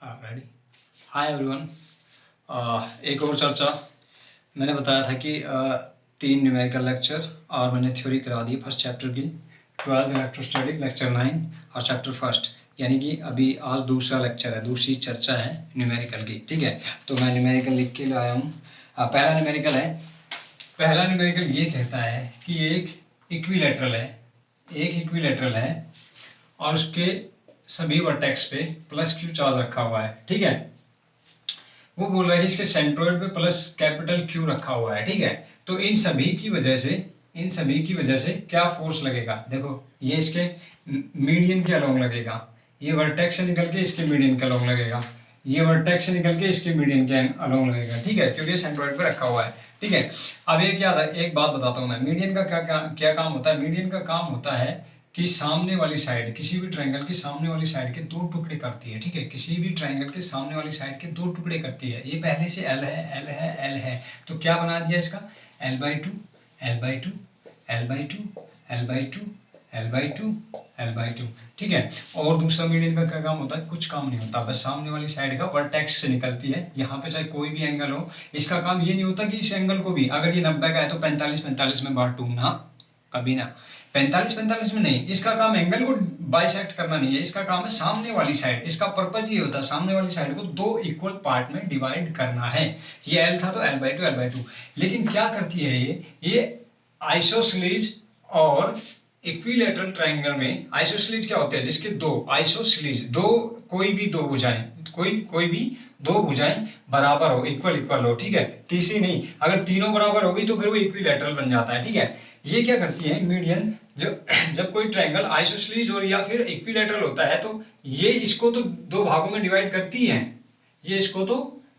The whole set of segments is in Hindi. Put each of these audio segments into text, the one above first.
रेडी। Hi everyone. एक और चर्चा। मैंने बताया था कि 3 न्यूमेरिकल लेक्चर और मैंने थ्योरी करा दी फर्स्ट चैप्टर की, 12th इलेक्ट्रोस्टैटिक लेक्चर 9 और चैप्टर फर्स्ट, यानी कि अभी आज दूसरा लेक्चर है, दूसरी चर्चा है न्यूमेरिकल की। ठीक है, तो मैं न्यूमेरिकल लिख के लाया हूँ। पहला न्यूमेरिकल है। पहला न्यूमेरिकल ये कहता है कि एक इक्विलेटरल है और उसके सभी वर्टेक्स पे प्लस क्यू चार्ज रखा हुआ है। ठीक है, वो बोल रहा है कि इसके सेंट्रोइड पे प्लस कैपिटल क्यू रखा हुआ है। ठीक है, तो इन सभी की वजह से क्या फोर्स लगेगा। देखो, ये इसके मीडियन के अलोंग लगेगा, ये वर्टेक्स से निकल के इसके मीडियन के अलोंग लगेगा, ये वर्टेक्स से निकल के इसके मीडियन के अलोंग लगेगा। ठीक है, क्योंकि सेंट्रोइड पे रखा हुआ है। ठीक है, अब एक याद है, एक बात बताता हूँ मैं, मीडियन का क्या काम होता है। मीडियन का काम होता है कि सामने वाली साइड, किसी भी ट्रायंगल की सामने वाली साइड के 2 टुकड़े करती है। ठीक है, किसी भी ट्रायंगल के सामने वाली साइड के 2 टुकड़े करती है। ये पहले से एल है, एल है, एल है, तो क्या बना दिया इसका, L/2, L/2, L/2, L/2, L/2, L/2। ठीक है, और दूसरा मीडियन का क्या काम होता है, कुछ काम नहीं होता, बस सामने वाली साइड का वर्टेक्स से निकलती है। यहाँ पे चाहे कोई भी एंगल हो, इसका काम ये नहीं होता कि इस एंगल को भी, अगर ये 90 का है तो 45-45 में बांटूं ना, कभी ना। 45-45 में नहीं, इसका काम एंगल को बाइसेक्ट करना नहीं है, इसका काम है सामने वाली साइड, इसका पर्पज ये होता है सामने वाली साइड को 2 इक्वल पार्ट में डिवाइड करना है। ये एल था तो L/2, L/2। लेकिन क्या करती है ये आइसोसेलेस और इक्विलैटरल ट्रायंगल में आइसोसेलेस क्या होते हैं, जिसके कोई भी दो भुजाएं, कोई भी दो भुजाएं बराबर हो, इक्वल हो। ठीक है, तीसरी नहीं, अगर तीनों बराबर होगी तो फिर वो इक्विलैटरल बन जाता है। ठीक है, ये क्या करती है मीडियन, जब कोई ट्रायंगल आइसोसेलेस और या फिर इक्विलैटरल होता है तो ये इसको तो 2 भागों में डिवाइड करती है, ये इसको तो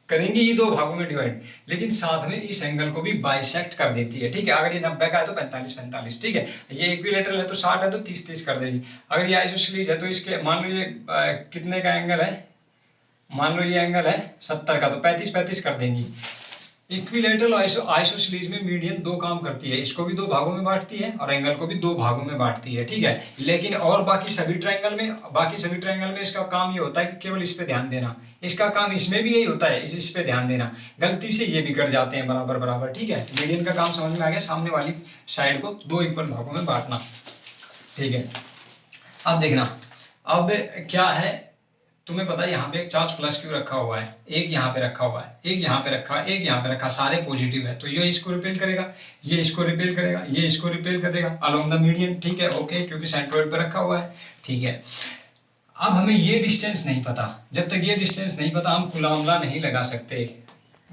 करेंगे ये 2 भागों में डिवाइड, लेकिन साथ में इस एंगल को भी बाइसेक्ट कर देती है। ठीक है, अगर ये 90 का है तो 45-45। ठीक है, ये इक्विलैटरल है तो 60 है तो 30-30 कर देगी। अगर ये आइसोसेलेस है तो इसके मान लो ये कितने का एंगल है, मान लो ये एंगल है 70 का, तो 35-35 कर देंगी। इक्विलैटरल आइसोसेलेस में मीडियन 2 काम करती है, इसको भी 2 भागों में बांटती है और एंगल को भी 2 भागों में बांटती है। ठीक है, लेकिन और बाकी सभी ट्रायंगल में इसका काम ये होता है कि केवल इस पे ध्यान देना, इसका काम इसमें भी यही होता है, इस पे ध्यान देना। गलती से ये बिगड़ जाते हैं बराबर बराबर। ठीक है, मीडियन का काम समझ में आ गया, सामने वाली साइड को 2 इक्वल भागों में बांटना। ठीक है, अब देखना, अब क्या है, तुम्हें पता है यहाँ पे एक चार्ज प्लस क्यू रखा हुआ है, एक यहाँ पे रखा हुआ है, एक यहाँ पे रखा, एक यहाँ पे रखा, सारे पॉजिटिव है, तो ये इसको रिपेल करेगा, ये इसको रिपेल करेगा, ये इसको रिपेल करेगा अलोंग द मीडियन। ठीक है, ओके, क्योंकि सेंट्रोइड पे रखा हुआ है। ठीक है, अब हमें ये डिस्टेंस नहीं पता, जब तक ये डिस्टेंस नहीं पता हम कुलामला नहीं लगा सकते।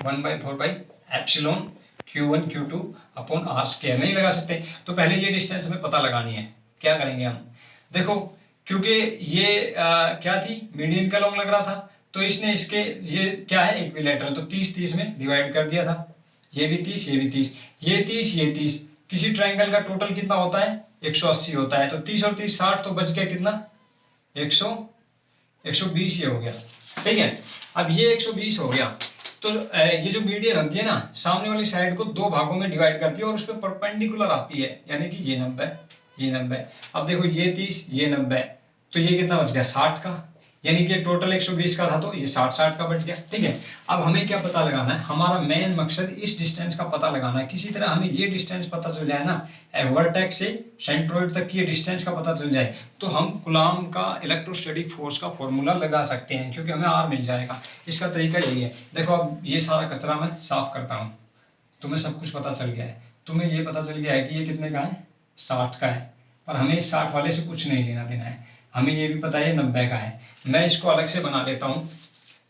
1/4 Q1 Q2 अपॉन R² नहीं लगा सकते। तो पहले ये डिस्टेंस हमें पता लगानी है। क्या करेंगे हम, देखो, क्योंकि ये क्या थी, मीडियन का लॉन्ग लग रहा था, तो इसने इसके, ये क्या है इक्विलैटरल, तो 30-30 में डिवाइड कर दिया था। ये भी 30, ये भी 30, ये 30, ये 30। किसी ट्रायंगल का टोटल कितना होता है, 180 होता है, तो 30 और 30 60, तो बच गया कितना, 120 ये हो गया। ठीक है, अब ये 120 हो गया, तो ये जो मीडियन होती है ना, सामने वाली साइड को 2 भागों में डिवाइड करती है और उस पर परपेंडिकुलर आती है, यानी कि ये 90, ये 90। अब देखो, ये 30, ये 90, तो ये कितना बच गया, 60 का, यानी कि टोटल 120 का था तो ये 60-60 का बच गया। ठीक है, अब हमें क्या पता लगाना है, हमारा मेन मकसद इस डिस्टेंस का पता लगाना है। किसी तरह हमें ये डिस्टेंस पता चल जाए ना, वर्टेक्स से सेंट्रोइड तक की ये डिस्टेंस का पता चल जाए, तो हम कूलॉम का इलेक्ट्रोस्टैटिक फोर्स का फॉर्मूला लगा सकते हैं, क्योंकि हमें आर मिल जाएगा। इसका तरीका यही है। देखो, अब ये सारा कचरा मैं साफ करता हूँ, तुम्हें सब कुछ पता चल गया है, तुम्हें ये पता चल गया है कि ये कितने का है, 60 का है, पर हमें इस 60 वाले से कुछ नहीं लेना देना है, हमें ये भी पता है 90 का है। मैं इसको अलग से बना लेता हूँ,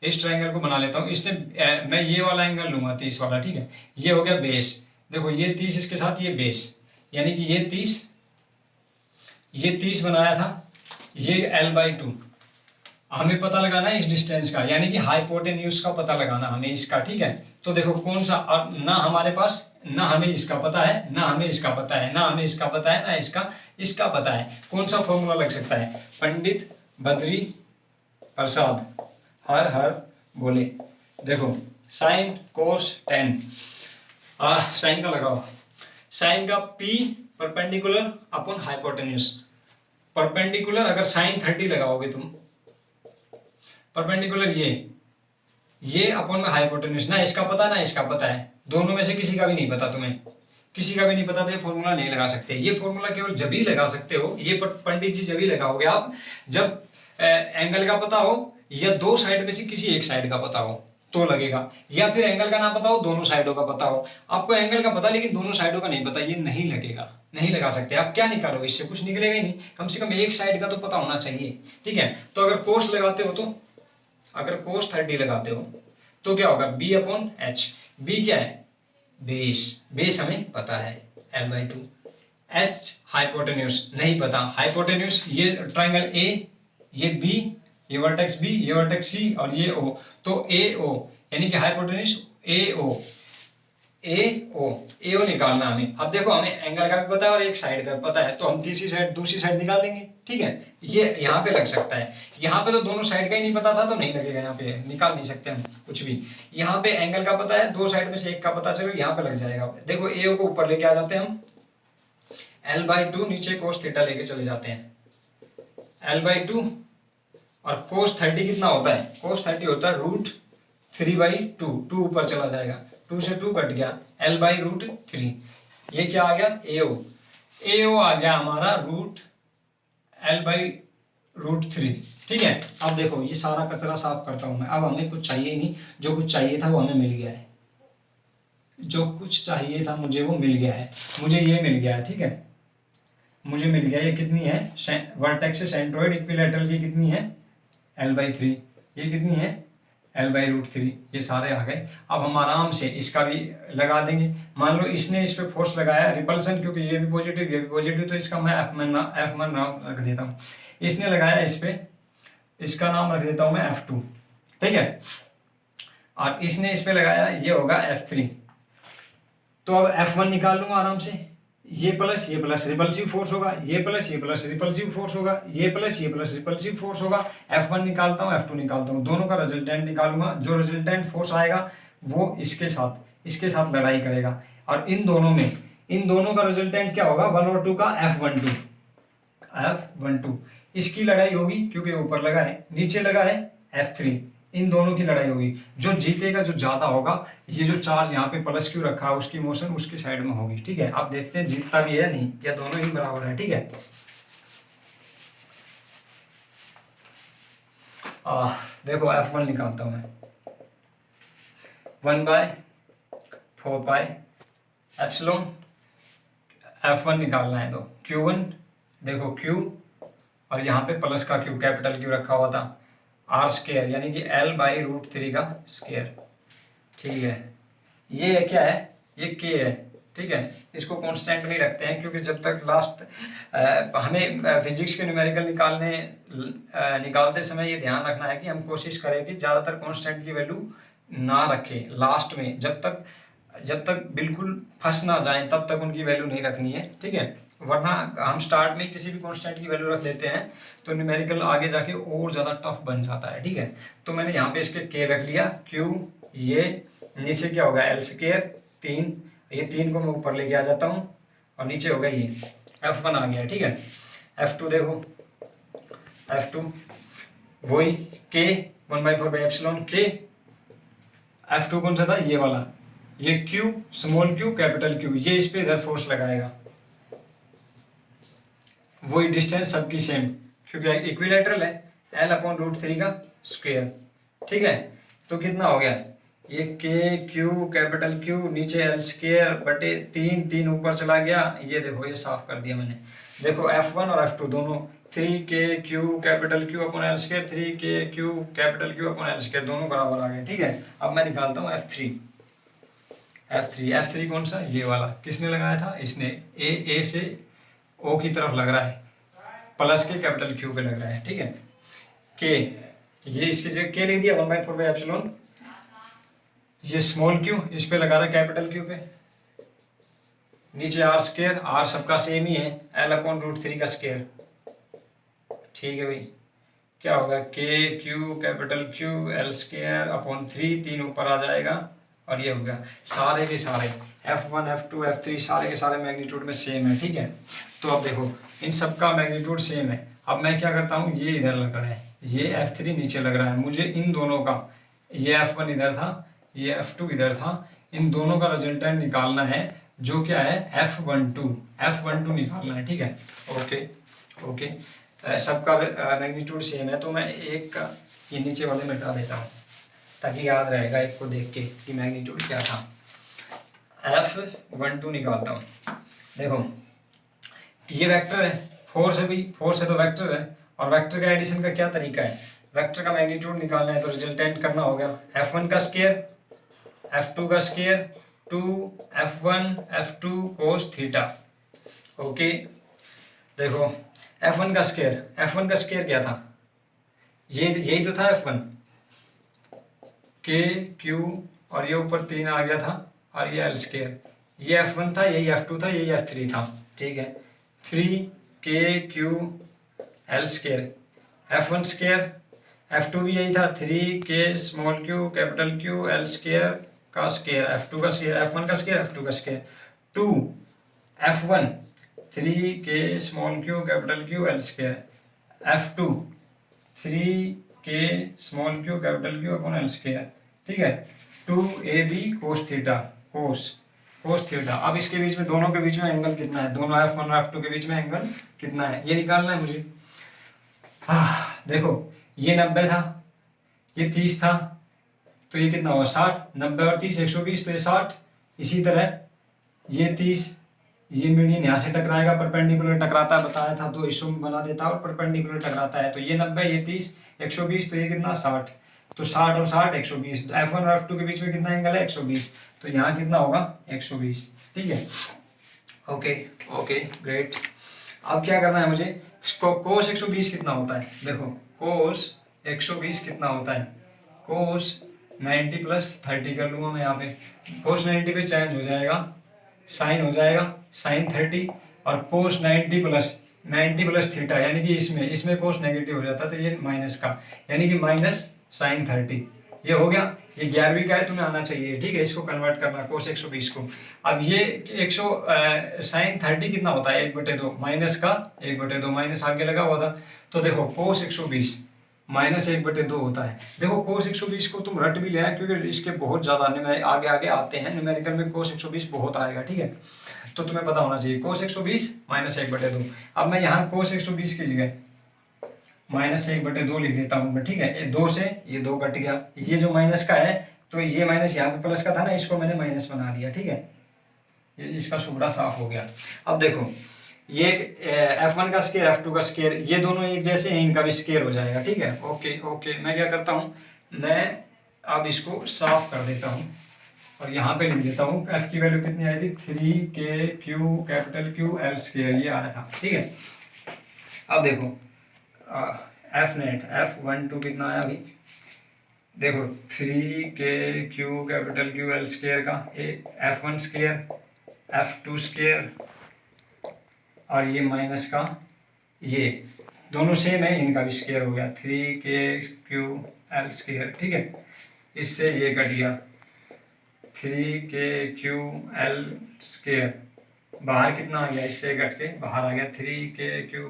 इस ट्रायंगल को बना लेता हूँ, इसमें मैं ये वाला एंगल लूंगा 30 वाला। ठीक है, ये हो गया बेस, देखो ये 30 इसके साथ ये बेस, यानी कि ये 30 बनाया था, ये L/2 हमें पता लगाना है इस डिस्टेंस का, यानी कि हाइपोटेन्यूज का पता लगाना हमें इसका। ठीक है, तो देखो कौन सा, और ना हमारे पास, ना हमें इसका पता है, ना हमें इसका पता है, ना हमें इसका पता है, ना इसका पता है, कौन सा फॉर्मूला लग सकता है, पंडित बद्री प्रसाद हर हर बोले। देखो, साइन कोस टेन, साइन का लगाओ, साइन का P perpendicular upon hypotenuse, perpendicular अगर साइन 30 लगाओगे तुम, परपेंडिकुलर ये अपॉन में हाइपोटेन्यूज, ना इसका पता ना इसका पता है, दोनों में से किसी का भी नहीं पता, तुम्हें किसी का भी नहीं पता, तो ये फॉर्मूला नहीं लगा सकते। ये फॉर्मूला केवल जब ही लगा सकते हो, ये पंडित जी जब ही लगाओगे आप जब एंगल का पता हो या दो साइड में से किसी एक साइड का पता हो तो लगेगा, या फिर एंगल का ना पता हो दोनों साइडों का पता हो। आपको एंगल का पता लेकिन दोनों साइडों का नहीं पता, ये नहीं लगेगा, नहीं लगा सकते। आप क्या निकालोगे, इससे कुछ निकलेगा ही नहीं, कम से कम एक साइड का तो पता होना चाहिए, ठीक है। तो अगर कोस लगाते हो, तो अगर कोस 30 लगाते हो तो क्या होगा, बी अपॉन एच। बी क्या है, बेस, बेस हमें पता है L/2। एच हाइपोटेन्यूज नहीं पता, हाइपोटेन्यूज ये ट्राइंगल ए, ये बी, ये वर्टेक्स बी, ये वर्टेक्स सी और ये ओ, तो ए ओ यानी कि हाइपोटेन्यूज ए ओ, ए ओ निकालना हमें। अब देखो हमें एंगल का भी पता है और एक साइड का भी पता है, तो हम तीसरी साइड दूसरी साइड निकाल लेंगे, ठीक है। ये यहाँ पे लग सकता है, यहाँ पे तो दोनों साइड का ही नहीं पता था तो नहीं लगेगा, यहाँ पे निकाल नहीं सकते हम कुछ भी। यहाँ पे एंगल का पता है, दो साइड में से एक का पता चलो, यहाँ पे लग जाएगा। देखो ए ओ को ऊपर लेके आ जाते हैं हम, L/2 नीचे कोस थीटा लेके चले जाते हैं, L/2 और कोस 30 कितना होता है, कोस 30 होता है √3/2, 2 ऊपर चला जाएगा, 2 से 2 कट गया, L/√3। ये क्या आ गया, AO, AO आ गया हमारा L/√3, ठीक है। अब देखो ये सारा कचरा साफ करता हूं मैं, अब हमें कुछ चाहिए ही नहीं, जो कुछ चाहिए था वो हमें मिल गया है, जो कुछ चाहिए था मुझे वो मिल गया है, मुझे ये मिल गया है, ठीक है। मुझे मिल गया, ये कितनी है, वर्टेक्स से सेंट्रोइड इक्विलैटरल की कितनी है, L/3, ये कितनी है, L/√3, ये सारे आ गए। अब हम आराम से इसका भी लगा देंगे। मान लो इसने इस पे फोर्स लगाया, रिपल्सन, क्योंकि ये भी पॉजिटिव ये भी पॉजिटिव, तो इसका मैं F1 नाम रख देता हूँ। इसने लगाया इस पे, इसका नाम रख देता हूँ मैं F2, ठीक है। और इसने इस पे लगाया, ये होगा F3। तो अब F1 निकाल लूंगा आराम से, ये प्लस रिपल्सिव फोर्स होगा, ये प्लस रिपल्सिव फोर्स होगा, ये प्लस रिपल्सिव फोर्स होगा। F1 निकालता हूँ, F2 निकालता हूँ, दोनों का रिजल्टेंट निकालूंगा। जो रिजल्टेंट फोर्स आएगा वो इसके साथ लड़ाई करेगा, और इन दोनों का रिजल्टेंट क्या होगा, 1 और 2 का F12। इसकी लड़ाई होगी क्योंकि ऊपर लगा है, नीचे लगा है F3, इन दोनों की लड़ाई होगी। जो जीतेगा, जो ज्यादा होगा, ये जो चार्ज यहाँ पे प्लस क्यू रखा है उसकी मोशन उसकी साइड में होगी, ठीक है। आप देखते हैं जीतता भी है नहीं, या दोनों ही बराबर है, ठीक है। देखो F1 निकालता हूं मैं, 1/4πε। F1 निकालना है तो Q1, देखो Q और यहाँ पे प्लस का Q, कैपिटल Q रखा हुआ था, R² यानी कि L/√3 का स्क्वायर, ठीक है। ये क्या है, ये K है, ठीक है। इसको कांस्टेंट नहीं रखते हैं क्योंकि जब तक लास्ट हमें फिजिक्स के न्यूमेरिकल निकालते समय ये ध्यान रखना है कि हम कोशिश करें कि ज़्यादातर कांस्टेंट की वैल्यू ना रखें लास्ट में, जब तक बिल्कुल फंस ना जाए तब तक उनकी वैल्यू नहीं रखनी है, ठीक है। वरना हम स्टार्ट में किसी भी कांस्टेंट की वैल्यू रख देते हैं तो न्यूमेरिकल आगे जाके और ज़्यादा टफ बन जाता है, ठीक है। तो मैंने यहाँ पे इसके K रख लिया, Q, ये नीचे क्या होगा L², 3, ये 3 को मैं ऊपर लेके आ जाता हूँ और नीचे होगा ये F1 आ गया, ठीक है। F2 देखो, F2 वही K 1/4πε K। F2 कौन सा था, ये वाला, ये Q, small Q capital Q, ये इस पे इधर फोर्स लगाएगा, वही डिस्टेंस सबकी सेम क्योंकि इक्विलैटरल है, L/√3 का स्क्वायर, ठीक है। तो कितना हो गया, ये K Q कैपिटल Q नीचे L²/3, 3 ऊपर चला गया, ये देखो ये साफ कर दिया मैंने। देखो F1 और F2 दोनों 3KQ capital Q upon L², 3KQ capital Q upon L², दोनों बराबर आ गए, ठीक है। अब मैं निकालता हूँ F3। F3 कौन सा, ये वाला, किसने लगाया था, इसने, A से O की तरफ लग रहा है, प्लस के कैपिटल Q पे लग रहा है, ठीक है। K, ये इसकी जगह K लिख दिया 1/4πε, ये स्मॉल Q इस पे लगा रहा है कैपिटल Q पे, नीचे R², R सबका सेम ही है, L/√3 का स्क्वायर, ठीक है भाई। क्या होगा, KQ कैपिटल Q L²/3, 3 ऊपर आ जाएगा और ये होगा, सारे के सारे F1 F2 F3 सारे के सारे मैग्नीट्यूड में सेम है, ठीक है। तो अब देखो इन सब का मैग्नीट्यूड सेम है। अब मैं क्या करता हूँ, ये इधर लग रहा है, ये F3 नीचे लग रहा है, मुझे इन दोनों का, ये F1 इधर था, ये F2 इधर था, इन दोनों का रिजल्टेंट निकालना है, जो क्या है F12 निकालना है। ठीक है, ओके ओके। सबका मैग्नीट्यूड सेम है, तो मैं एक का ये नीचे वाले में हटा देता हूँ ताकि याद रहेगा एक को देख के कि मैग्नीट्यूड क्या था। F12 निकालता हूँ। देखो ये वेक्टर है, फोर से तो वेक्टर है, और वेक्टर का एडिशन का क्या तरीका है, वेक्टर का मैग्नीट्यूड निकालना है तो रिजल्टेंट करना होगा F1 का स्क्वायर, F2 का square, 2 F1 F2 cos theta. Okay, देखो F1 का स्क्वायर क्या था, ये यही तो था F1, के क्यू और ये ऊपर 3 आ गया था, और ये एल स्क्वायर, ये F1 था, यही F2 था, यही F3 था। ठीक है, 3 k q l square, F1 square, F2 भी यही था, 3 k small Q capital Q L square का स्क्वायर, F2 का स्क्वायर, F1 का स्क्वायर, F2 का square, 2 F1 3 k small Q capital Q L square, F2 3 k small Q capital Q upon L square. ठीक है, 2ab cos theta, cos theta. अब इसके बीच में, दोनों के बीच में एंगल कितना है, दोनों F1 और F2 के बीच में एंगल कितना है, ये निकालना है मुझे। देखो ये 90 था, ये 30 था, तो ये कितना होगा 60, 90 और 30 120, तो ये 60। इसी तरह ये 30, ये मीडियन यहाँ से टकराएगा, परपेंडिकुलर टकराता है, बताया था, तो इसको बना देता है और परपेंडिकुलर टकराता है, तो ये 90, ये 30, 120, तो ये कितना 60, तो 60 और 60 120, तो F1 और F2 के बीच में कितना एंगल है 120, तो यहाँ कितना होगा 120। ठीक है, ओके ओके ग्रेट। अब क्या करना है मुझे, कोस 120 कितना होता है, देखो कोस 120 कितना होता है, कोस 90 प्लस 30 कर लूँगा मैं यहाँ पे, कोस 90 पे चेंज हो जाएगा, साइन हो जाएगा साइन 30, और कोस 90 प्लस थीटा, यानी कि इसमें कोस नेगेटिव हो जाता है, तो ये माइनस का, यानी कि माइनस साइन 30, ये हो गया। ये 11वीं का है, तुम्हें आना चाहिए। ठीक है, इसको कन्वर्ट करना कोस 120 को। अब ये 100 साइन 30 कितना होता है 1/2, माइनस का 1/2, माइनस आगे लगा हुआ था, तो देखो कोस 120 माइनस 1/2 होता है। देखो कोस 120 को तुम रट भी लिया है, क्योंकि इसके बहुत ज़्यादा आगे आगे आते हैं न्यूमेरिकल में, कोस 120 बहुत आएगा। ठीक है, तो तुम्हें पता होना चाहिए कोस 120 माइनस 1/2। अब मैं यहाँ कोस 120 की जगह माइनस 1/2 लिख देता हूँ मैं। ठीक है, 2 से ये 2 कट गया, ये जो माइनस का है, तो ये माइनस यहाँ पे प्लस का था ना, इसको मैंने माइनस बना दिया। ठीक है, ये इसका शुभ्रा साफ हो गया। अब देखो ये F1 का स्केयर, F2 का स्केयर, ये दोनों एक जैसे हैं, इनका भी स्केयर हो जाएगा। ठीक है, ओके ओके। मैं क्या करता हूँ, मैं अब इसको साफ कर देता हूँ और यहाँ पे लिख देता हूँ F की वैल्यू कितनी आई थी, 3 k Q L स्केयर, ये आया था। ठीक है, अब देखो F नेट F12 कितना आया अभी, देखो 3 k Q L स्केयर का F1 स्केयर, F2 स्केयर, और ये माइनस का, ये दोनों सेम है, इनका भी स्केयर हो गया 3 k Q L स्केयर। ठीक है, इससे ये कट गया 3 k Q L स्केयर, बाहर कितना आ गया, इससे कट के बाहर आ गया 3 k Q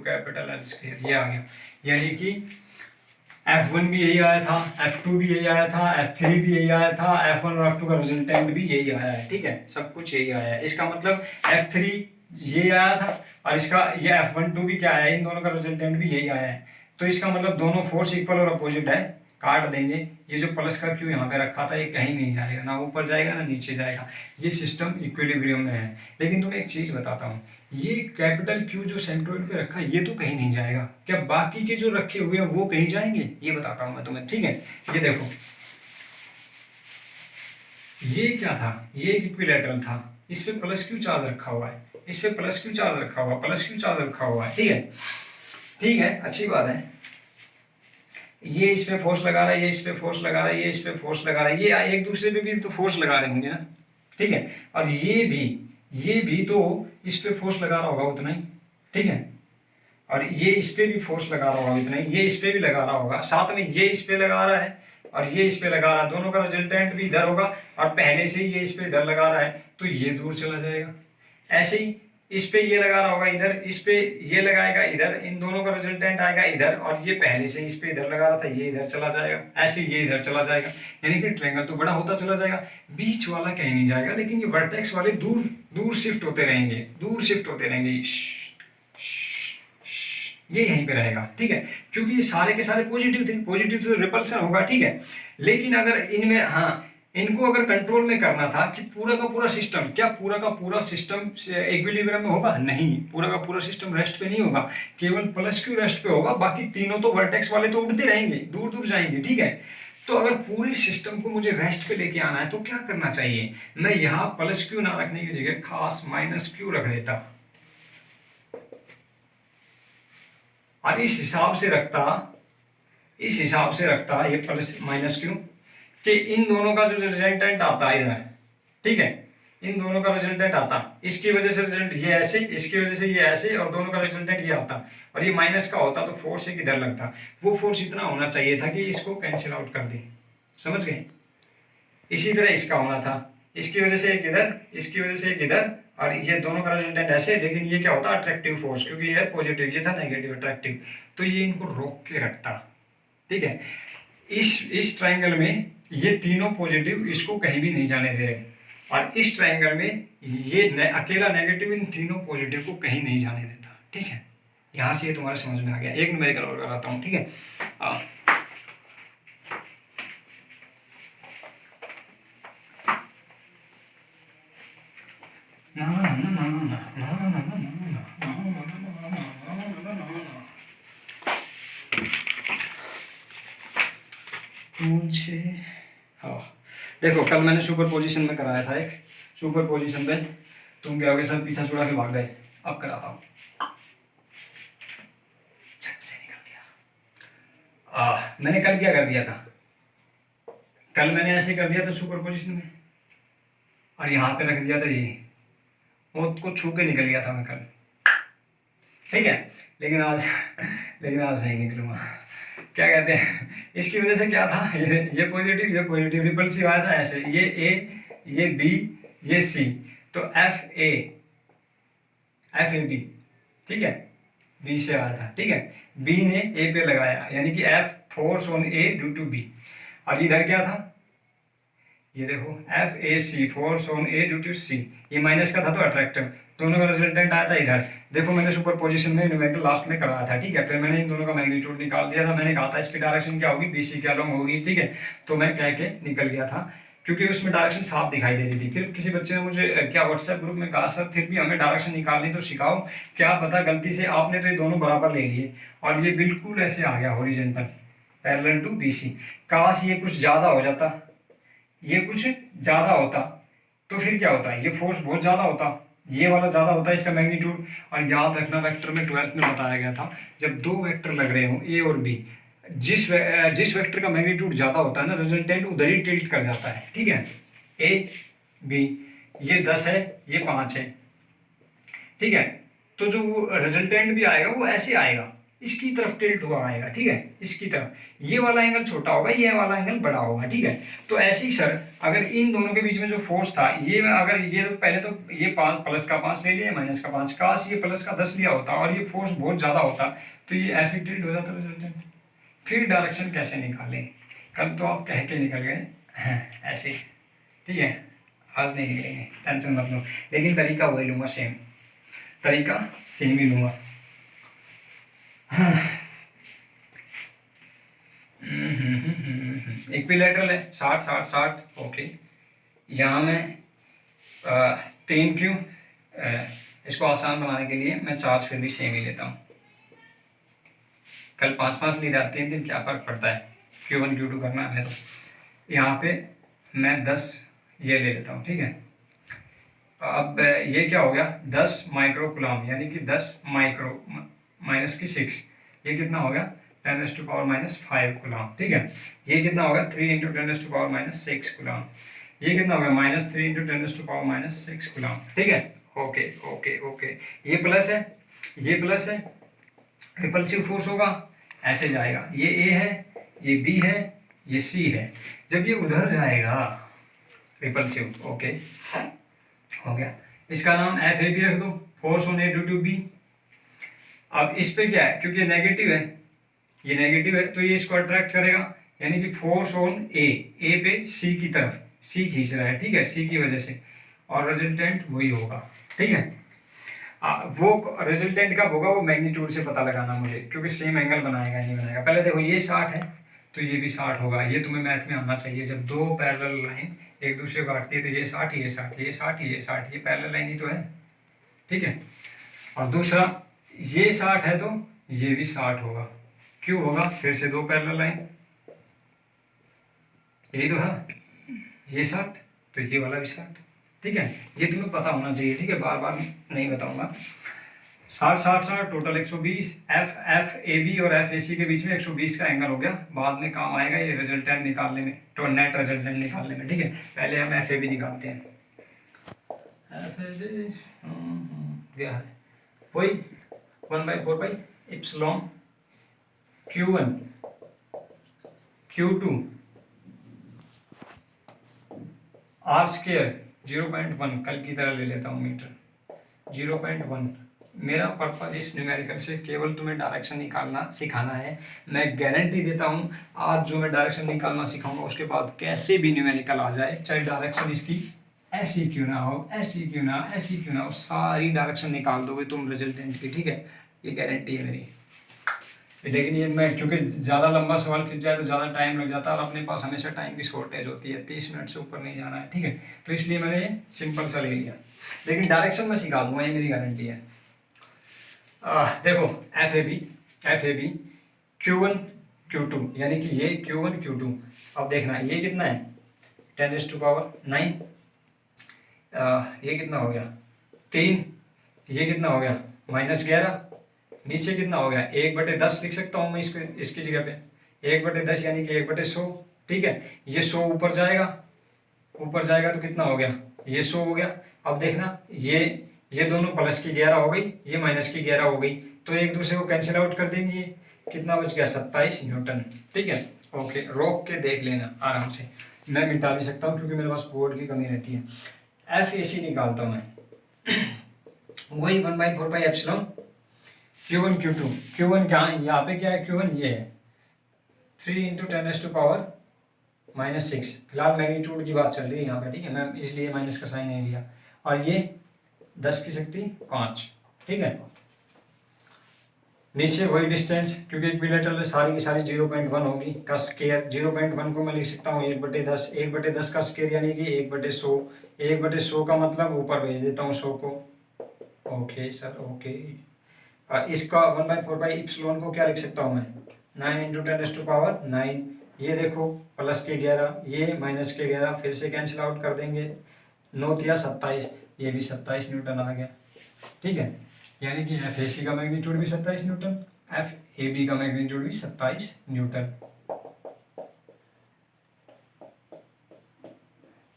L स्केयर, ये आ गया। यानी कि F1 भी यही आया था, F2 भी यही आया था, F3 भी यही आया था, F1 और F2 का रिजल्टेंट भी यही आया है। ठीक है, सब कुछ यही आया है। इसका मतलब F3 ये आया था, और इसका ये F12 भी क्या आया है, इन दोनों का रिजल्टेंट भी यही आया है। तो इसका मतलब दोनों फोर्स इक्वल और अपोजिट है, काट देंगे। ये जो प्लस का क्यू यहाँ पे रखा था, ये कहीं नहीं जाएगा, ना ऊपर जाएगा ना नीचे जाएगा, ये सिस्टम इक्विलिब्रियम में है। लेकिन तुम्हें एक चीज़ बताता हूँ, ये कैपिटल क्यू जो सेंट्रोइड पे रखा है, ये तो कहीं नहीं जाएगा, क्या बाकी के जो रखे हुए हैं वो कहीं जाएंगे, ये बताता हूँ मैं तुम्हें। ठीक है, ये देखो ये क्या था, ये एक इक्विलैटरल था, इस पे प्लस क्यू चार्ज रखा हुआ है, इस पे प्लस क्यू चार्ज रखा हुआ, प्लस क्यू चार्ज रखा हुआ है। ठीक है, ठीक है, अच्छी बात है। ये इस पे फोर्स लगा रहा है, ये इस पे फोर्स लगा रहा है, ये इस पे फोर्स लगा रहा है, ये एक दूसरे पे भी तो फोर्स लगा रहे होंगे ना। ठीक है, और ये भी तो इस पे फोर्स लगा रहा होगा उतना ही। ठीक है, और ये इस पे भी फोर्स लगा रहा होगा इतना ही, ये इस पे भी लगा रहा होगा, साथ में ये इस पे लगा रहा है और ये इस पे लगा रहा है, दोनों का रिजल्टेंट भी इधर होगा, और पहले से ही ये इस पे इधर लगा रहा है, तो ये दूर चला जाएगा। ऐसे ही इस पे ये लगा रहा होगा इधर, इस पे ये लगाएगा इधर, इन दोनों का रिजल्टेंट आएगा इधर, और ये पहले से इस पे इधर लगा रहा था, ये इधर चला जाएगा, ऐसे ये इधर चला जाएगा, यानी कि ट्रायंगल तो बड़ा होता चला जाएगा, बीच वाला कहीं नहीं जाएगा, लेकिन ये वर्टेक्स वाले दूर दूर शिफ्ट होते रहेंगे, दूर शिफ्ट होते रहेंगे, ये यहीं पे रहेगा, ठीक है, क्योंकि ये सारे के सारे पॉजिटिव थे, पॉजिटिव तो रिपल्सन होगा, ठीक है। लेकिन अगर इनमें, हाँ, इनको अगर कंट्रोल में करना था कि पूरा का पूरा सिस्टम, क्या पूरा का पूरा सिस्टम इक्विलिब्रियम में होगा? नहीं, पूरा का पूरा सिस्टम रेस्ट पे नहीं होगा, केवल प्लस क्यू रेस्ट पे होगा, बाकी तीनों तो वर्टेक्स वाले तो उड़ते रहेंगे, दूर दूर जाएंगे, ठीक है। तो अगर पूरे सिस्टम को मुझे रेस्ट पे लेके आना है तो क्या करना चाहिए? मैं यहाँ प्लस क्यू ना रखने की जगह खास माइनस क्यू रख देता, और इस हिसाब से रखता ये प्लस माइनस क्यू, कि इन दोनों का जो रिजल्टेंट आता है इधर, ठीक है, इन दोनों का रिजल्टेंट आता, इसकी वजह से रिजल्ट ये ऐसे, इसकी वजह से ये ऐसे, और दोनों का रिजल्टेंट ये आता, और ये माइनस का होता तो फोर्स एक इधर लगता, वो फोर्स इतना होना चाहिए था कि इसको कैंसिल आउट कर दे, समझ गए? इसी तरह इसका होना था, इसकी वजह से एक इधर, इसकी वजह से एक इधर, और ये दोनों का रिजल्टेंट ऐसे, लेकिन ये क्या होता अट्रैक्टिव फोर्स, क्योंकि ये पॉजिटिव, ये था नेगेटिव अट्रैक्टिव, तो ये इनको रोक के रखता, ठीक है। इस ट्रायंगल में ये तीनों पॉजिटिव इसको कहीं भी नहीं जाने दे रहे, और इस ट्रायंगल में ये अकेला नेगेटिव इन तीनों पॉजिटिव को कहीं नहीं जाने देता, ठीक है। यहाँ से ये तुम्हारे समझ में आ गया। एक न्यूमेरिकल और कराता हूँ, ठीक है। मुझे, हाँ, देखो कल मैंने सुपर पोजिशन में कराया था, एक सुपर पोजिशन में तुम क्या हो गए, सब पीछा छुड़ा के भाग गए, अब कराता हूँ, झट से निकल गया। मैंने कल क्या कर दिया था, कल मैंने ऐसे कर दिया था सुपर पोजिशन में, और यहाँ पे रख दिया था ये, वो को छू के निकल गया था मैं कल, ठीक है। लेकिन आज नहीं निकलूंगा, क्या कहते हैं, इसकी वजह से क्या था, ये पॉजिटिव रिपल्सिव आया था ऐसे, ये ए, ये बी, ये सी, तो एफ ए बी, ठीक है, बी से आया था, ठीक है, बी ने ए पे लगाया, यानी कि F force on A due to B, और इधर क्या था, ये देखो F A C force on A due to C, ये माइनस का था तो अट्रैक्टिव, दोनों का रिजल्टेंट आया था इधर, देखो मैंने सुपर पोजीशन में न्यूमेरिकल लास्ट में कराया था, ठीक है। फिर मैंने इन दोनों का मैग्नीट्यूड निकाल दिया था, मैंने कहा था इसकी डायरेक्शन क्या होगी, बीसी के अलोंग होगी, ठीक है, तो मैं कह के निकल गया था, क्योंकि उसमें डायरेक्शन साफ दिखाई दे रही थी। फिर किसी बच्चे ने मुझे क्या व्हाट्सएप ग्रुप में कहा, सर फिर भी हमें डायरेक्शन निकालनी तो सिखाओ, क्या पता गलती से आपने तो ये दोनों बराबर ले लिए और ये बिल्कुल ऐसे आ गया हॉरिजॉन्टल पैरेलल टू बीसी, काश ये कुछ ज़्यादा हो जाता, ये कुछ ज़्यादा होता तो फिर क्या होता, ये फोर्स बहुत ज़्यादा होता, ये वाला ज़्यादा होता है इसका मैग्नीट्यूड। और याद रखना वेक्टर में 12th में बताया गया था, जब दो वेक्टर लग रहे हों ए और बी, जिस वेक्टर का मैग्नीट्यूड ज़्यादा होता है ना, रिजल्टेंट उधर ही टिल्ट कर जाता है, ठीक है। ए बी, ये 10 है, ये 5 है, ठीक है, तो जो वो रिजल्टेंट भी आएगा वो ऐसे आएगा, इसकी तरफ टिल्ट हुआ आएगा, ठीक है, इसकी तरफ, ये वाला एंगल छोटा होगा, ये वाला एंगल बड़ा होगा, ठीक है। तो ऐसे ही सर अगर इन दोनों के बीच में जो फोर्स था, ये अगर ये तो पहले तो ये प्लस का 5 ले लिया, माइनस का 5, काश ये प्लस का 10 लिया होता और ये फोर्स बहुत ज़्यादा होता, तो ये ऐसे टिल्ट हो जाता रिजल्टेंट। फिर डायरेक्शन कैसे निकालें, कल तो आप कह के निकल गए हैं ऐसे, ठीक है, आज नहीं निकलेंगे, टेंशन मत लो, लेकिन तरीका वही लूँगा, तरीका सेम ही लूँगा। इक्विलेटरल है, 60 60 60, ओके। यहाँ मैं 3 क्यों, इसको आसान बनाने के लिए मैं चार्ज फिर भी सेम ही लेता हूँ, कल 5 5 ली जाती है, 3 क्या फ़र्क पड़ता है, Q1 Q2 करना है तो यहाँ पे मैं 10 ये ले लेता हूँ, ठीक है। अब ये क्या हो गया, 10 माइक्रो कूलम, यानी कि 10 माइक्रो माइनस की 6, ये कितना हो गया 10⁻⁻5 कूलम, ठीक है। ये कितना होगा 3 × 10⁻⁻6 कूलम, ये कितना होगा -3 × 10⁻⁻6 कूलम, ठीक है। ओके ओके ओके, ये प्लस है, ये प्लस है, रिपल्सिव फोर्स होगा ऐसे जाएगा, ये ए है, ये बी है, ये सी है, जब ये उधर जाएगा रिपल्सिव, ओके हो गया, इसका नाम एफ ए बी रख दो, force on A due to B. अब इस पे क्या है, क्योंकि ये नेगेटिव है, ये नेगेटिव है, तो ये इसको अट्रैक्ट करेगा, यानी कि फोर्स ऑन ए पे सी की तरफ, सी खींच रहा है, ठीक है, सी की वजह से, और रिजल्टेंट वही होगा, ठीक है। वो रिजल्टेंट कब होगा, वो मैग्नीट्यूड से पता लगाना मुझे, क्योंकि सेम एंगल बनाएगा नहीं बनाएगा। पहले देखो ये 60 है तो ये भी 60 होगा, ये तुम्हें मैथ में आना चाहिए। जब दो पैरेलल लाइन एक दूसरे को काटती है तो ये 60, ये 60, ये 60, ये 60, ये पैरेलल लाइन ही तो है, ठीक है। और दूसरा ये 60 है तो ये भी 60 होगा, क्यों होगा, फिर से दो पैरेलल लाइन, यही तो है, ये 60 तो ये वाला भी 60, ठीक है। ये तुम्हें पता होना चाहिए, ठीक है, बार बार नहीं बताऊंगा। 60 60 60 total 120। F F A B और एफ ए सी के बीच में 120 का एंगल हो गया, बाद में काम आएगा ये रिजल्टेंट निकालने में, तो नेट रिजल्टेंट निकालने में, ठीक है। पहले हम एफ ए बी निकालते हैं। एफ ए बी क्या है, वही 1/4 epsilon Q1 Q2 R square 0.1, कल की तरह ले लेता हूँ मीटर 0.1। मेरा पर्पज इस न्यूमेरिकल से केवल तुम्हें डायरेक्शन निकालना सिखाना है। मैं गारंटी देता हूँ आज जो मैं डायरेक्शन निकालना सिखाऊंगा उसके बाद कैसे भी न्यूमेरिकल आ जाए, चाहे डायरेक्शन इसकी ऐसी क्यों ना हो, ऐसी क्यों ना, ऐसी क्यों ना हो, सारी डायरेक्शन निकाल दोगे तुम रिजल्टेंट की, ठीक है, ये गारंटी है मेरी। लेकिन ये मैं क्योंकि ज़्यादा लंबा सवाल खिंच जाए तो ज़्यादा टाइम लग जाता है, और अपने पास हमेशा टाइम की शॉर्टेज होती है, 30 मिनट से ऊपर नहीं जाना है, ठीक है। तो इसलिए मैंने ये सिंपल सा ले लिया, लेकिन डायरेक्शन में सिखा दूंगा, ये मेरी गारंटी है। देखो F A B Q1 Q2, यानी कि ये Q1 Q2। अब देखना ये कितना है, 10⁻9। ये कितना हो गया 3, ये कितना हो गया -11, नीचे कितना हो गया 1/10 लिख सकता हूँ मैं इसको, इसकी जगह पे 1/10 यानी कि 1/100, ठीक है। ये 100 ऊपर जाएगा, ऊपर जाएगा तो कितना हो गया, ये 100 हो गया। अब देखना ये दोनों प्लस की 11 हो गई, ये माइनस की 11 हो गई, तो एक दूसरे को कैंसिल आउट कर देंगे, कितना बच गया 27 न्यूटन, ठीक है। ओके, रोक के देख लेना आराम से, मैं मिटा भी सकता हूँ क्योंकि मेरे पास बोर्ड की कमी रहती है। एफ ए सी निकालता हूँ मैं वही 1/4 एप्सिलॉन Q1 Q2। Q1 क्या है, यहाँ पे क्या है, Q1 ये है 3 × 10⁻⁻6। फिलहाल मैग्नीट्यूड की बात चल रही है यहाँ पे, ठीक है, मैं इसलिए माइनस का साइन नहीं लिया। और ये 10 की शक्ति 5, ठीक है। नीचे वही डिस्टेंस, क्योंकि एक बिलेटरल सारी की सारी 0.1 होगी का स्केयर, 0.1 को मैं लिख सकता हूँ 1/10, 1/10 का स्केयर यानी कि 1/100, 1/100 का मतलब ऊपर भेज देता हूँ 100 को। Okay sir, okay. इसका 1/4 इप्सिलॉन को क्या लिख सकता हूँ मैं, 9 × 10⁻9। ये देखो प्लस के 11, ये माइनस के 11, फिर से कैंसिल आउट कर देंगे, 9 या 27, ये भी 27 न्यूटन आ गया, ठीक है। यानी कि एफ ए सी का मैग्नीट्यूड भी 27 न्यूटन, एफ ए बी का मैग्नीट्यूड भी 27 न्यूटन।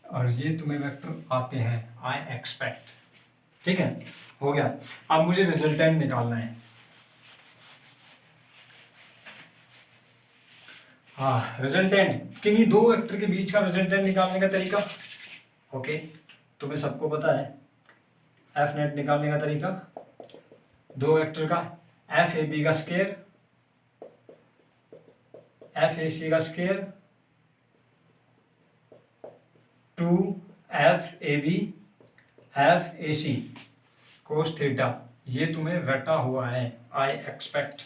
और ये तुम्हें वेक्टर आते हैं, आई एक्सपेक्ट, ठीक है, हो गया। अब मुझे रिजल्टेंट निकालना है। हाँ, रिजल्टेंट किन्हीं दो वेक्टर के बीच का रिजल्टेंट निकालने का तरीका, ओके, तुम्हें सबको पता है एफ नेट निकालने का तरीका, दो वेक्टर का एफ ए बी का स्केयर, एफ ए सी का square, 2 F A B F A C cos theta, ये तुम्हें रटा हुआ है, I expect.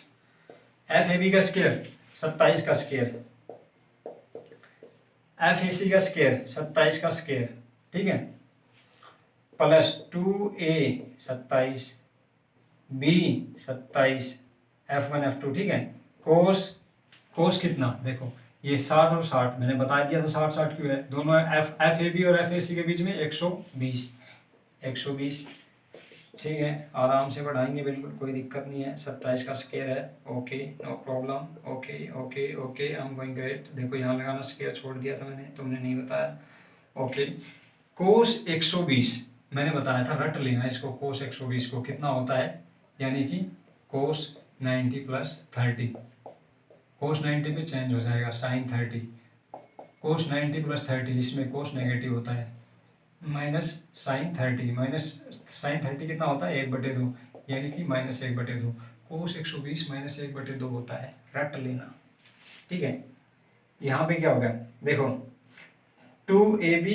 F A B का स्केयर 27 का स्केयर, एफ ए सी का स्केयर 27 का स्केयर, ठीक है, plus 2a 27 b 27 f1 f2, ठीक है। कोस कितना, देखो ये 60 और 60 मैंने बता दिया था, 60 60 क्यों है, दोनों एफ ए बी और एफ ए सी के बीच में 120, ठीक है। आराम से बढ़ाएंगे, बिल्कुल कोई दिक्कत नहीं है, 27 का स्केयर है, okay, no problem, okay okay okay, I am going great. देखो यहाँ लगाना स्केयर छोड़ दिया था मैंने, तुमने नहीं बताया, ओके। कोस 120 मैंने बताया था, रट लेना इसको, कोस 120 को कितना होता है, यानी कि कोस 90 + 30, कोस 90 पे चेंज हो जाएगा साइन 30, कोस 90 + 30 जिसमें कोस नेगेटिव होता है, माइनस साइन 30, माइनस साइन 30 कितना होता है 1/2, यानी कि -1/2। कोस 120 -1/2 होता है, रट लेना। ठीक है, यहाँ पे क्या होगा देखो, 2ab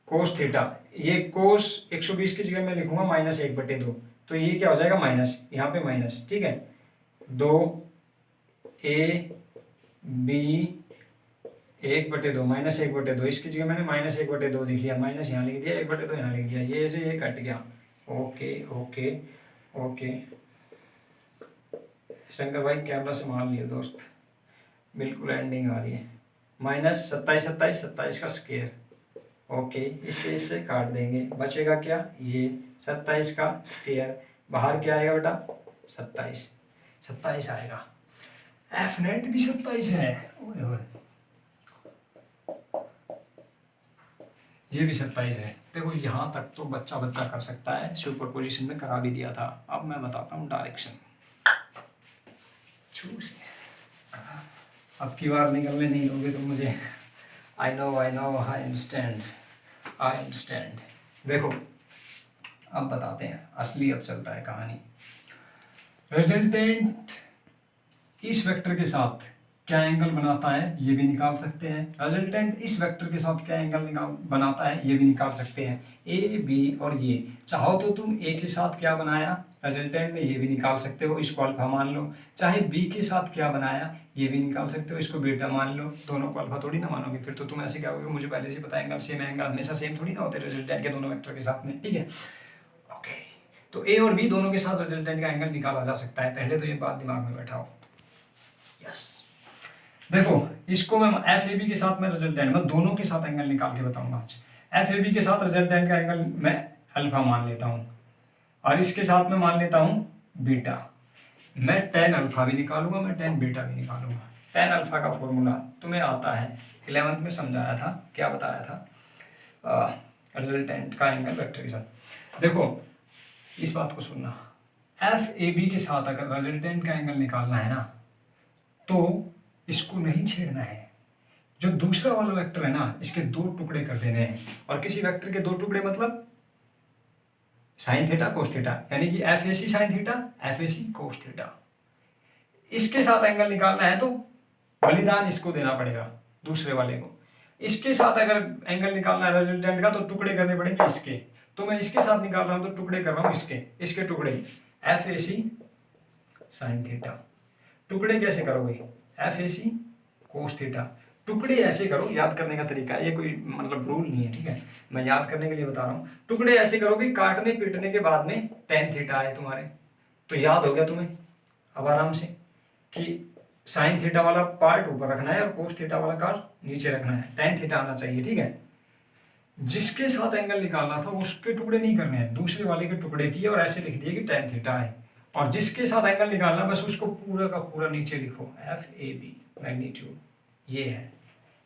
कोस थीटा, ये कोस 120 की जगह मैं लिखूंगा -1/2, तो ये क्या हो जाएगा माइनस, यहाँ पे माइनस। ठीक है, 2ab 1/2 -1/2, इसकी जगह मैंने -1/2 लिख लिया, माइनस यहाँ लिख दिया, 1/2 यहाँ लिख दिया, ये से ये कट गया। ओके ओके ओके, शंकर भाई कैमरा से मान लिया दोस्त, बिल्कुल एंडिंग आ रही है। माइनस 27 27 27 का स्क्वायर, ओके, इससे काट देंगे, बचेगा क्या, ये 27 का स्क्वायर, बाहर क्या आएगा बेटा 27, 27 आएगा। एफ नेट भी 27 है, ओए ओए, ये भी 27 है। देखो यहाँ तक तो बच्चा बच्चा कर सकता है, सुपर पोजिशन में करा भी दिया था। अब मैं बताता हूँ डायरेक्शन। अब की बार निकलने नहीं दोगे तो मुझे, I know I understand, I understand. देखो अब बताते हैं, असली अब चलता है कहानी। रिजल्टेंट इस वेक्टर के साथ क्या एंगल बनाता है ये भी निकाल सकते हैं। रिजल्टेंट इस वेक्टर के साथ क्या एंगल बनाता है ये भी निकाल सकते हैं। ए बी और ये, चाहो तो तुम ए के साथ क्या बनाया रिजल्टेंट में ये भी निकाल सकते हो, इसको अल्फा मान लो। चाहे बी के साथ क्या बनाया ये भी निकाल सकते हो, इसको बीटा मान लो। दोनों को अल्फा थोड़ी ना मानोगे, फिर तो तुम ऐसे क्या होगे, मुझे पहले से पता है एंगल सेम है, एंगल हमेशा सेम थोड़ी ना होते रिजल्टेंट के दोनों वेक्टर के साथ में। ठीक है, ओके, तो ए और बी दोनों के साथ रिजल्टेंट का एंगल निकाला जा सकता है। पहले तो ये बात दिमाग में बैठाओ। यस, देखो इसको मैं एफ ए बी के साथ में रिजल्टेंट, मैं दोनों के साथ एंगल निकाल के बताऊंगा आज। एफ ए बी के साथ रिजल्टेंट का एंगल मैं अल्फा मान लेता हूँ, और इसके साथ में मान लेता हूँ बीटा। मैं टेन अल्फा भी निकालूंगा, मैं टेन बीटा भी निकालूंगा। टेन अल्फा का फॉर्मूला तुम्हें आता है, 11th में समझाया था, क्या बताया था, रिजल्टेंट का एंगल वेक्टर के साथ। देखो इस बात को सुनना, एफ ए बी के साथ अगर रिजल्टेंट का एंगल निकालना है ना, तो इसको नहीं छेड़ना है। जो दूसरा वाला वेक्टर है ना, इसके दो टुकड़े कर देने हैं, और किसी वेक्टर के दो टुकड़े मतलब साइन थीटा कोस थीटा, यानी कि F A C sine theta, F A C cos theta. इसके साथ एंगल निकालना है तो बलिदान इसको देना पड़ेगा, दूसरे वाले को। इसके साथ अगर एंगल निकालना है रिजल्टेंट का, तो टुकड़े करने पड़ेंगे इसके। तो मैं इसके साथ निकाल रहा हूं तो टुकड़े कर रहा हूं इसके टुकड़े, F A C sine theta. टुकड़े कैसे करोगे, F A C cos theta. टुकड़े ऐसे करो, याद करने का तरीका है, ये कोई मतलब रूल नहीं है, ठीक है, मैं याद करने के लिए बता रहा हूँ। टुकड़े ऐसे करोगे, काटने पीटने के बाद में टेन थीटा आए तुम्हारे, तो याद हो गया तुम्हें अब आराम से कि साइन थीटा वाला पार्ट ऊपर रखना है और कोस थीटा वाला पार्ट नीचे रखना है, टेन थीटा आना चाहिए। ठीक है, जिसके साथ एंगल निकालना था उसके टुकड़े नहीं करने हैं, दूसरे वाले के टुकड़े किए और ऐसे लिख दिए कि टेन थीटा है। और जिसके साथ एंगल निकालना बस उसको पूरा का पूरा नीचे लिखो, एफ ए बी मैग्नीट्यूड। ये है,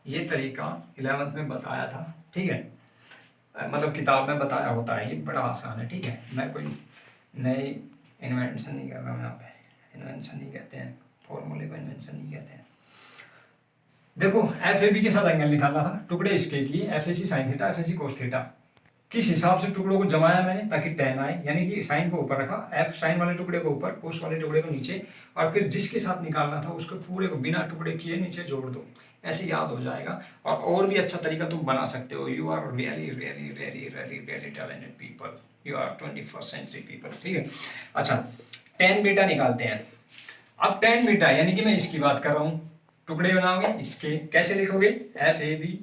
ये तरीका 11th में बताया था। ठीक है, मतलब किताब में बताया होता है, ये बड़ा आसान है। ठीक है, मैं कोई नई इन्वेंशन नहीं कर रहा हूँ यहाँ पे, इन्वेंशन नहीं कहते हैं, फॉर्मूले को इन्वेंशन नहीं कहते हैं। देखो एफ ए बी के साथ एंगल निकालना था, टुकड़े इसके किए, F A C sine theta, F A C cos theta. किस हिसाब से टुकड़ों को जमाया मैंने, ताकि टेन आए, यानी कि साइन को ऊपर रखा, एफ साइन वाले टुकड़े को ऊपर, कोस वाले टुकड़े को नीचे, और फिर जिसके साथ निकालना था उसको पूरे को बिना टुकड़े किए नीचे जोड़ दो, ऐसे याद हो जाएगा। और भी अच्छा तरीका तुम बना सकते हो। You are really really really really really talented people, you are 21st century people. ठीक है, अच्छा टेन बीटा निकालते हैं। अब टेन बीटा यानी कि मैं इसकी बात कर रहा हूँ, टुकड़े बनाओगे इसके, कैसे लिखोगे, F A B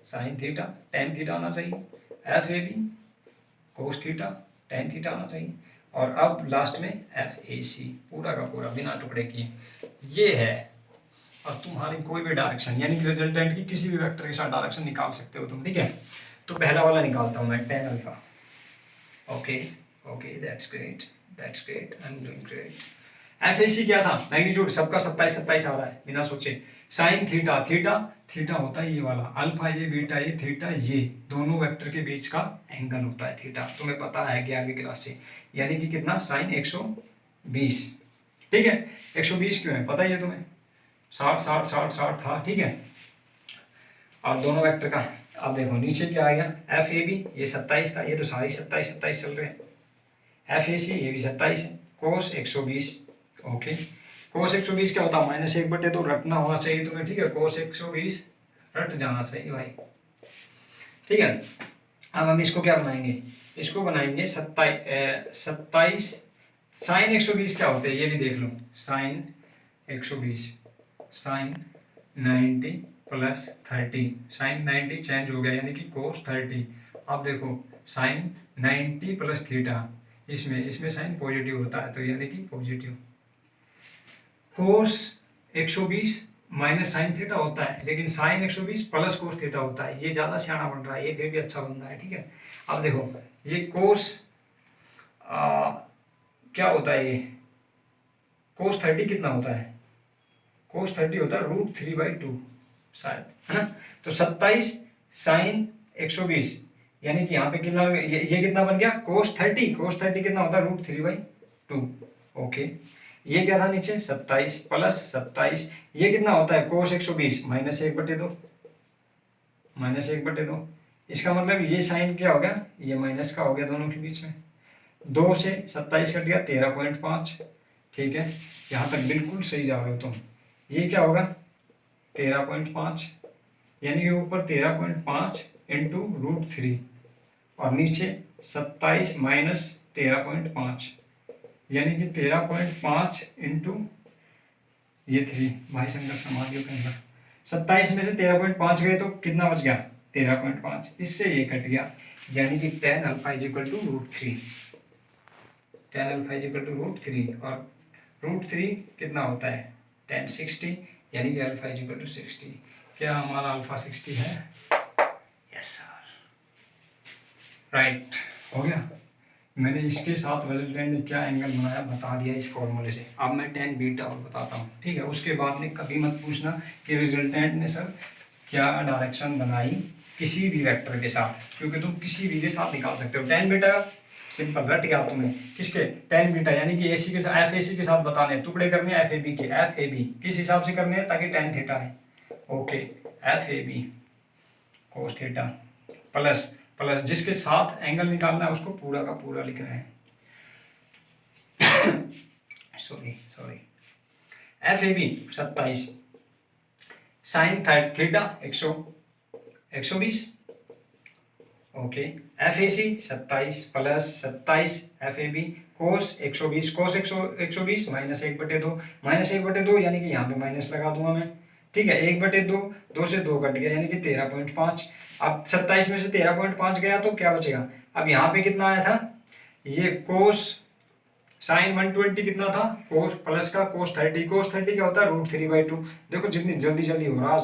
sine theta, tan theta आना चाहिए, F A B cos theta, tan theta आना चाहिए, और अब लास्ट में एफ ए सी पूरा का पूरा बिना टुकड़े किए। ये है, अब तुम्हारी कोई भी डायरेक्शन यानी कि रिजल्टेंट की किसी भी वेक्टर के साथ डायरेक्शन निकाल सकते हो तुम। ठीक है, तो पहला वाला निकालता हूँ मैं, tan alpha. Okay okay, that's great, that's great, I am doing great. F A C क्या था, मैग्नीट्यूड सबका 27 27 आ रहा है बिना सोचे। साइन थीटा, थीटा थीटा होता है ये वाला, अल्फा ये बीटा ये थीटा, ये दोनों वेक्टर के बीच का एंगल होता है थीटा, तुम्हें पता है 11वीं क्लास से। यानी कि कितना, साइन 120। ठीक है, 120 क्यों है पता ही है तुम्हें, 60 60 60 60 था। ठीक है, और दोनों वेक्टर का अब देखो नीचे क्या आ गया, एफ ए बी ये 27 था, ये तो सारी 27 27 चल रहे हैं। एफ ए सी ये भी 27 है। कोस 120, ओके। कोस 120 क्या होता है, -1/2 रटना होना चाहिए तुम्हें, ठीक है। कोस 120 रट जाना चाहिए भाई, ठीक है। अब हम इसको क्या बनाएंगे, इसको बनाएंगे 27 साइन 120 क्या होते हैं ये भी देख लो। Sine 120 sine 90 plus 30, sine 90 change हो गया यानी कि कोस 30। अब देखो साइन 90 प्लस थीटा, इसमें साइन पॉजिटिव होता है तो यानी कि positive. Cos 120 minus sine theta होता है, लेकिन साइन 120 प्लस कोस थीटा होता है। ये ज़्यादा सियाना बन रहा है, ये फिर भी अच्छा बन रहा है, ठीक है। अब देखो ये कोस क्या होता है, ये कोस 30 कितना होता है, कोस 30 होता है √3/2 शायद, है ना। तो 27 साइन 120 यानी कि यहाँ पे कितना, ये कितना बन गया, कोस 30। कोस 30 कितना होता है √3/2, ओके। ये क्या था नीचे 27 प्लस 27, ये कितना होता है कोस 120 -1/2, -1/2। इसका मतलब ये साइन क्या हो गया, ये माइनस का हो गया दोनों के बीच में। 2 से 27 कट गया 13.5, ठीक है। यहाँ तक बिल्कुल सही जा रहे हो तुम। ये क्या होगा 13.5 यानी कि ऊपर 13.5 इंटू √3 और नीचे 27 माइनस 13.5 यानी कि 13.5 इंटू ये 3। भाई शंकर समाधियों के अंदर 27 में से 13.5 गए तो कितना बच गया 13.5, इससे ये कट गया यानी कि tan alpha is equal to √3, tan alpha is equal to √3 और √3 कितना होता है tan 60 यानी कि अल्फा इज इक्वल टू 60। क्या हमारा अल्फा 60 है, यस सर, राइट हो गया। मैंने इसके साथ रिजल्टेंट ने क्या एंगल बनाया बता दिया इस फॉर्मूले से। अब मैं tan बीटा और बताता हूँ, ठीक है। उसके बाद में कभी मत पूछना कि रिजल्टेंट ने सर क्या डायरेक्शन बनाई किसी भी वेक्टर के साथ, क्योंकि तुम किसी भी के साथ निकाल सकते हो। tan बीटा सिंपल रट गया तुम्हें, किसके tan बीटा यानी कि AC के साथ, FAC के साथ बताने, टुकड़े करने FAB के, FAB किस हिसाब से करने हैं ताकि tan थीटा है, okay. FAB cos theta plus plus जिसके साथ एंगल निकालना है उसको पूरा का पूरा लिख रहे हैं sorry FAB 27 sine theta 120, okay. FAC 27 plus 27 FAB कोस 120, कोस 120 -1/2, -1/2 यानी कि यहाँ पे माइनस लगा दूंगा मैं, ठीक है। 1/2, 2 से 2 कट गया यानी कि 13.5। अब 27 में से 13.5 गया तो क्या बचेगा, अब यहाँ पे कितना आया था, ये कोस साइन 120 कितना था, कोस प्लस का कोस 30, कोस 30 क्या होता है √3/2। देखो जितनी जल्दी जल्दी हो रहा,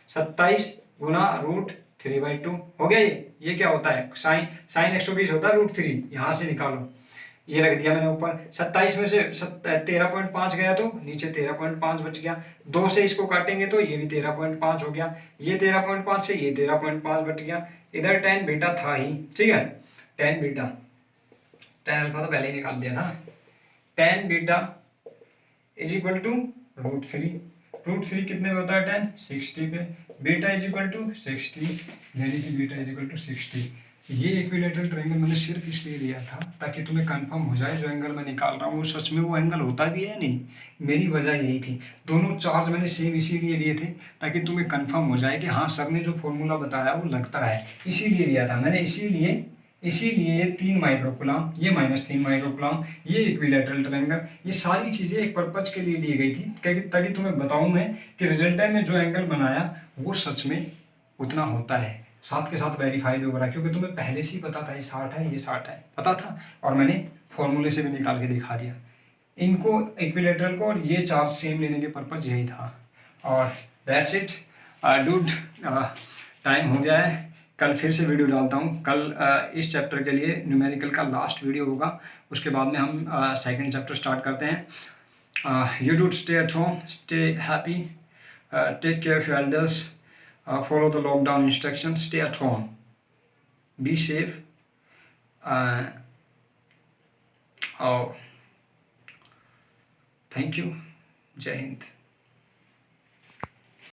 27 गुना √3/2 हो गया। ये क्या होता है साइन 120 होता है √3, यहाँ से निकालो, ये रख दिया मैंने ऊपर। 27 में से 13.5 गया तो नीचे 13.5 बच गया, 2 से इसको काटेंगे तो ये भी 13.5 हो गया, ये 13.5 से ये 13.5 बच गया। इधर tan बीटा था ही, ठीक है। tan बीटा, tan अल्फा तो पहले ही निकाल दिया था। tan beta is equal to √3, √3 कितने में होता है tan 60 पे, बीटा इज इक्वल टू 60 यानी कि बीटा इज इक्वल टू 60। ये इक्विलेटरल ट्रायंगल मैंने सिर्फ इसलिए लिया था ताकि तुम्हें कंफर्म हो जाए जो एंगल मैं निकाल रहा हूँ वो सच में वो एंगल होता भी है नहीं। मेरी वजह यही थी, दोनों चार्ज मैंने सेम इसीलिए लिए थे ताकि तुम्हें कंफर्म हो जाए कि हाँ सर ने जो फॉर्मूला बताया वो लगता है, इसीलिए लिया था मैंने। इसीलिए ये 3 माइक्रोकुलाम, ये -3 माइक्रोकुलाम, ये इक्विलेटरल ट्रायंगल, ये सारी चीज़ें एक पर्पज के लिए ली गई थी ताकि तुम्हें बताऊं मैं कि रिजल्टेंट ने जो एंगल बनाया वो सच में उतना होता है, साथ के साथ वेरीफाई भी हो रहा है, क्योंकि तुम्हें पहले से ही पता था ये 60 है, ये 60 है, पता था और मैंने फॉर्मूले से भी निकाल के दिखा दिया इनको, इक्विलेटरल को, और ये चार्ज सेम लेने के पर्पज यही था। और दैट्स इट डूड, टाइम हो गया है, कल फिर से वीडियो डालता हूँ। कल इस चैप्टर के लिए न्यूमेरिकल का लास्ट वीडियो होगा, उसके बाद में हम सेकंड चैप्टर स्टार्ट करते हैं। You dude stay at home, stay happy, take care of your elders, follow the lockdown instructions, stay at home, be safe, oh, thank you, Jai Hind.